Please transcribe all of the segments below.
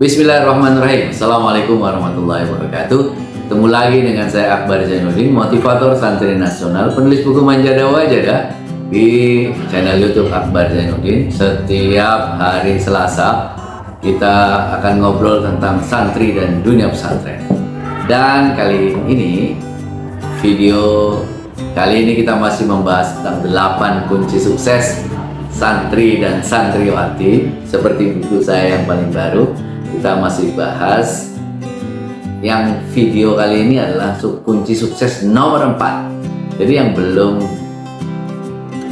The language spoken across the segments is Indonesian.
Bismillahirrahmanirrahim. Assalamualaikum warahmatullahi wabarakatuh. Ketemu lagi dengan saya Akbar Zainuddin, motivator santri nasional, penulis buku Manjada Wajada di channel YouTube Akbar Zainuddin. Setiap hari Selasa kita akan ngobrol tentang santri dan dunia pesantren. Dan kali ini kita masih membahas tentang 8 kunci sukses santri dan santriwati. Seperti buku saya yang paling baru, kita masih bahas yang video kali ini adalah kunci sukses nomor 4. Jadi yang belum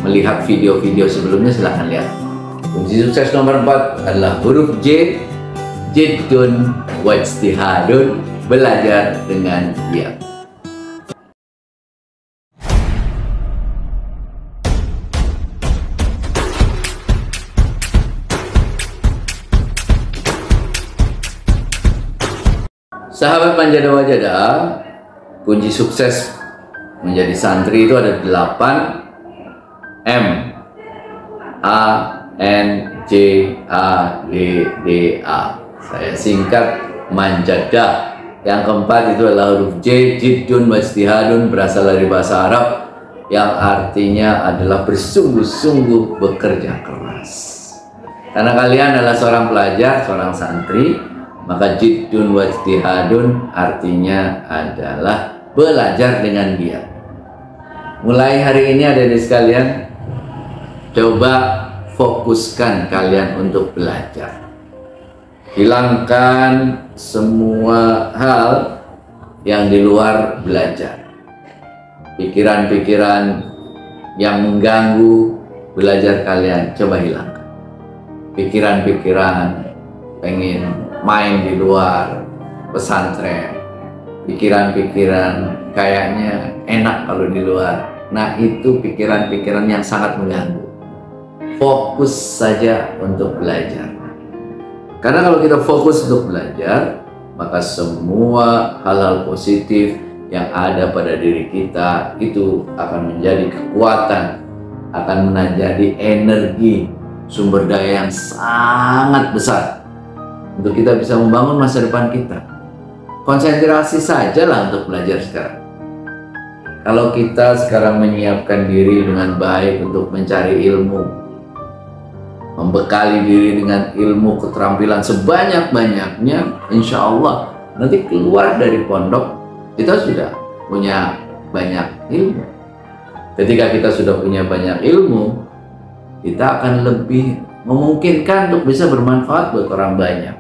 melihat video-video sebelumnya silahkan lihat. Kunci sukses nomor 4 adalah huruf J, jiddun wajtihadun, belajar dengan giat. Sahabat Manjada Wajada, kunci sukses menjadi santri itu ada 8 M, A, N, J, A, D, D, A. Saya singkat Manjada. Yang keempat itu adalah huruf J, jiddun wajtihadun, berasal dari bahasa Arab yang artinya adalah bersungguh-sungguh bekerja keras. Karena kalian adalah seorang pelajar, seorang santri, maka jiddun wajtihadun artinya adalah belajar dengan giat. Mulai hari ini adik-adik sekalian, coba fokuskan kalian untuk belajar. Hilangkan semua hal yang di luar belajar. Pikiran-pikiran yang mengganggu belajar kalian, coba hilangkan. Pikiran-pikiran pengen main di luar pesantren, pikiran-pikiran kayaknya enak kalau di luar. Nah, itu pikiran-pikiran yang sangat mengganggu. Fokus saja untuk belajar. Karena kalau kita fokus untuk belajar, maka semua hal-hal positif yang ada pada diri kita itu akan menjadi kekuatan, akan menjadi energi, sumber daya yang sangat besar untuk kita bisa membangun masa depan kita. Konsentrasi sajalah untuk belajar sekarang. Kalau kita sekarang menyiapkan diri dengan baik untuk mencari ilmu, membekali diri dengan ilmu keterampilan sebanyak-banyaknya, insya Allah nanti keluar dari pondok kita sudah punya banyak ilmu. Ketika kita sudah punya banyak ilmu, kita akan lebih memungkinkan untuk bisa bermanfaat buat orang banyak.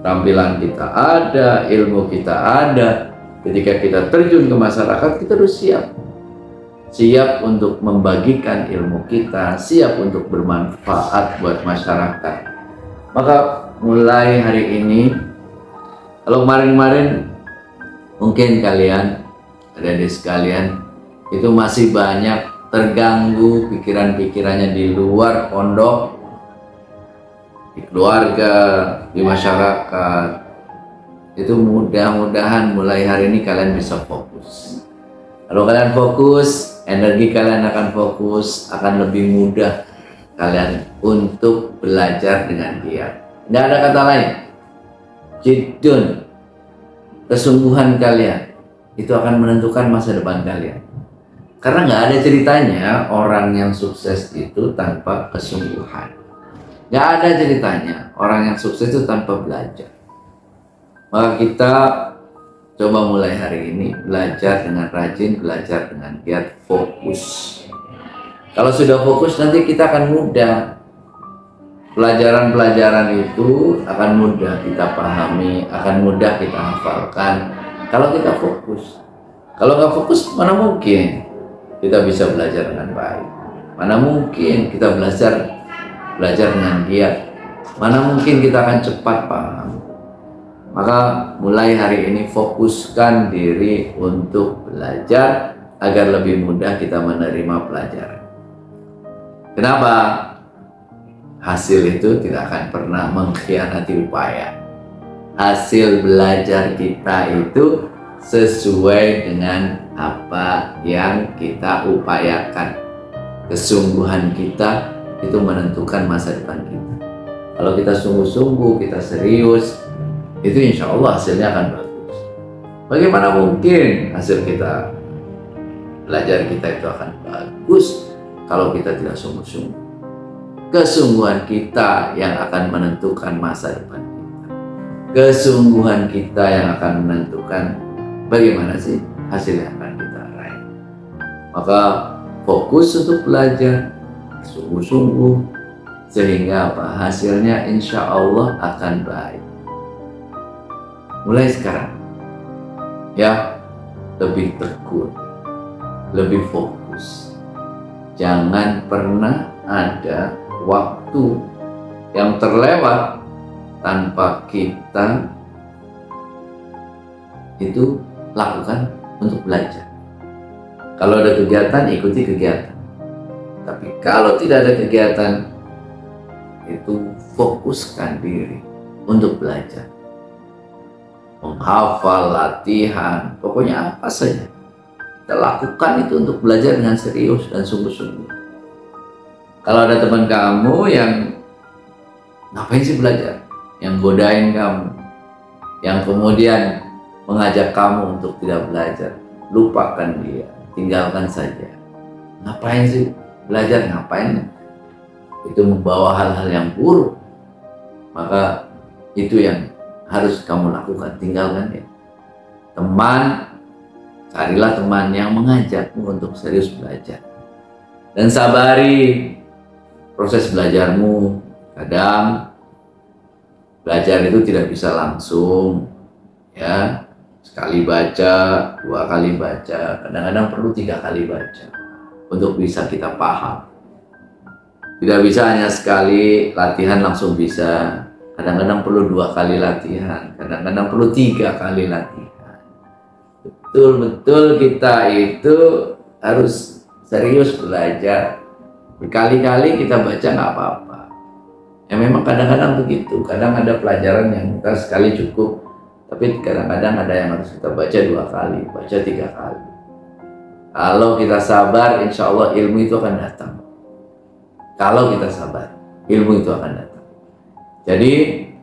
Tampilan kita ada, ilmu kita ada. Ketika kita terjun ke masyarakat, kita harus siap. Siap untuk membagikan ilmu kita, siap untuk bermanfaat buat masyarakat. Maka mulai hari ini, kalau kemarin-kemarin mungkin kalian, adik-adik sekalian, itu masih banyak terganggu pikiran-pikirannya di luar pondok, di keluarga, di masyarakat. Itu mudah-mudahan mulai hari ini kalian bisa fokus. Kalau kalian fokus, energi kalian akan fokus, akan lebih mudah kalian untuk belajar dengan giat. Nggak ada kata lain. Jiddun, kesungguhan kalian itu akan menentukan masa depan kalian. Karena nggak ada ceritanya orang yang sukses itu tanpa kesungguhan. Nggak ada ceritanya orang yang sukses itu tanpa belajar. Maka kita coba mulai hari ini belajar dengan rajin, belajar dengan giat, fokus. Kalau sudah fokus nanti kita akan mudah. Pelajaran-pelajaran itu akan mudah kita pahami, akan mudah kita hafalkan. Kalau kita fokus. Kalau nggak fokus, mana mungkin kita bisa belajar dengan baik. Mana mungkin kita belajar dengan giat. Mana mungkin kita akan cepat paham. Maka mulai hari ini fokuskan diri untuk belajar agar lebih mudah kita menerima pelajaran. Kenapa? Hasil itu tidak akan pernah mengkhianati upaya. Hasil belajar kita itu sesuai dengan apa yang kita upayakan. Kesungguhan kita itu menentukan masa depan kita. Kalau kita sungguh-sungguh, kita serius, itu insya Allah hasilnya akan bagus. Bagaimana mungkin hasil kita belajar kita itu akan bagus kalau kita tidak sungguh-sungguh? Kesungguhan kita yang akan menentukan masa depan kita. Kesungguhan kita yang akan menentukan bagaimana sih hasil yang akan kita raih. Maka fokus untuk belajar sungguh-sungguh, sehingga apa? Hasilnya insya Allah akan baik. Mulai sekarang ya, lebih tekun, lebih fokus. Jangan pernah ada waktu yang terlewat tanpa kita itu lakukan untuk belajar. Kalau ada kegiatan, ikuti kegiatan. Tapi kalau tidak ada kegiatan, itu fokuskan diri untuk belajar. Menghafal, latihan, pokoknya apa saja kita lakukan itu untuk belajar dengan serius dan sungguh-sungguh. Kalau ada teman kamu yang ngapain sih belajar, yang godain kamu, yang kemudian mengajak kamu untuk tidak belajar, lupakan dia, tinggalkan saja. Ngapain sih belajar, ngapain? Itu membawa hal-hal yang buruk. Maka itu yang harus kamu lakukan, tinggalkan ya. Teman, carilah teman yang mengajakmu untuk serius belajar. Dan sabari proses belajarmu. Kadang belajar itu tidak bisa langsung ya. Sekali baca, 2 kali baca, kadang-kadang perlu 3 kali baca untuk bisa kita paham. Tidak bisa hanya sekali latihan langsung bisa. Kadang-kadang perlu 2 kali latihan, kadang-kadang perlu 3 kali latihan. Betul-betul kita itu harus serius belajar. Berkali-kali kita baca nggak apa-apa. Ya memang kadang-kadang begitu. Kadang ada pelajaran yang kita sekali cukup, tapi kadang-kadang ada yang harus kita baca 2 kali, baca 3 kali. Kalau kita sabar, insya Allah ilmu itu akan datang. Kalau kita sabar, ilmu itu akan datang. Jadi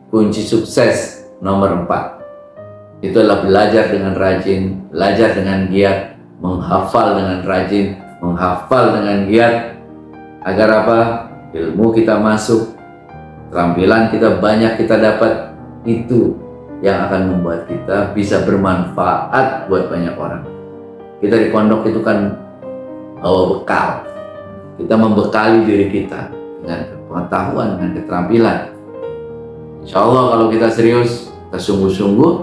kunci sukses nomor 4 itu adalah belajar dengan rajin, belajar dengan giat, menghafal dengan rajin, menghafal dengan giat. Agar apa? Ilmu kita masuk, keterampilan kita banyak kita dapat. Itu yang akan membuat kita bisa bermanfaat buat banyak orang. Kita di pondok itu kan bawa bekal. Kita membekali diri kita dengan pengetahuan, dengan keterampilan. Insya Allah kalau kita serius, kita sungguh-sungguh,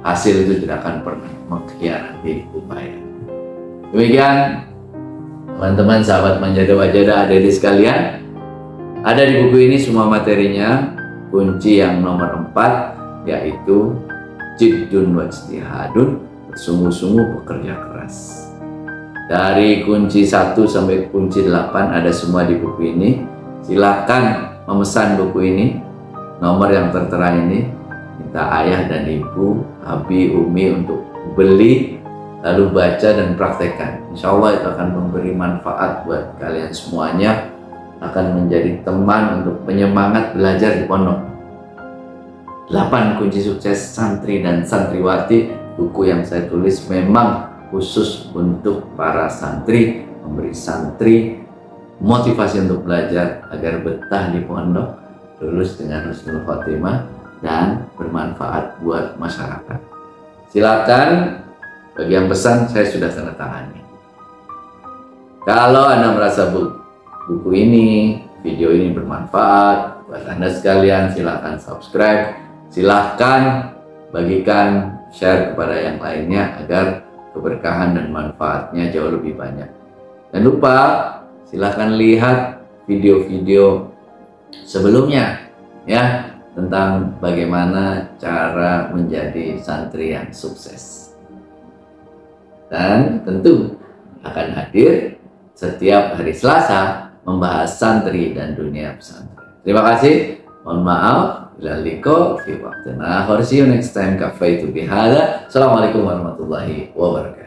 hasil itu tidak akan pernah mengkhianati upaya. Demikian teman-teman, sahabat Manjada Wajada, adik-adik sekalian, ada di buku ini semua materinya. Kunci yang nomor 4 yaitu jiddun wajtihadun, bersungguh-sungguh bekerja keras. Dari kunci 1 sampai kunci 8 ada semua di buku ini. Silakan memesan buku ini. Nomor yang tertera ini, minta ayah dan ibu, abi, umi untuk beli, lalu baca dan praktekkan. Insya Allah itu akan memberi manfaat buat kalian semuanya, akan menjadi teman untuk penyemangat belajar di pondok. 8 kunci sukses santri dan santriwati, buku yang saya tulis memang khusus untuk para santri, memberi santri motivasi untuk belajar agar betah di pondok, lulus dengan husnul khotimah dan bermanfaat buat masyarakat. Silakan, bagi yang pesan saya sudah tanda tangani. Kalau Anda merasa buku ini, video ini bermanfaat buat Anda sekalian, silakan subscribe, silakan bagikan, share kepada yang lainnya agar keberkahan dan manfaatnya jauh lebih banyak. Dan lupa silakan lihat video-video sebelumnya ya, tentang bagaimana cara menjadi santri yang sukses. Dan tentu akan hadir setiap hari Selasa membahas santri dan dunia pesantren. Terima kasih. Mohon maaf. Ila liqa fi waqtin akhar. See you next time. Kafaitu bihadza. Assalamualaikum warahmatullahi wabarakatuh.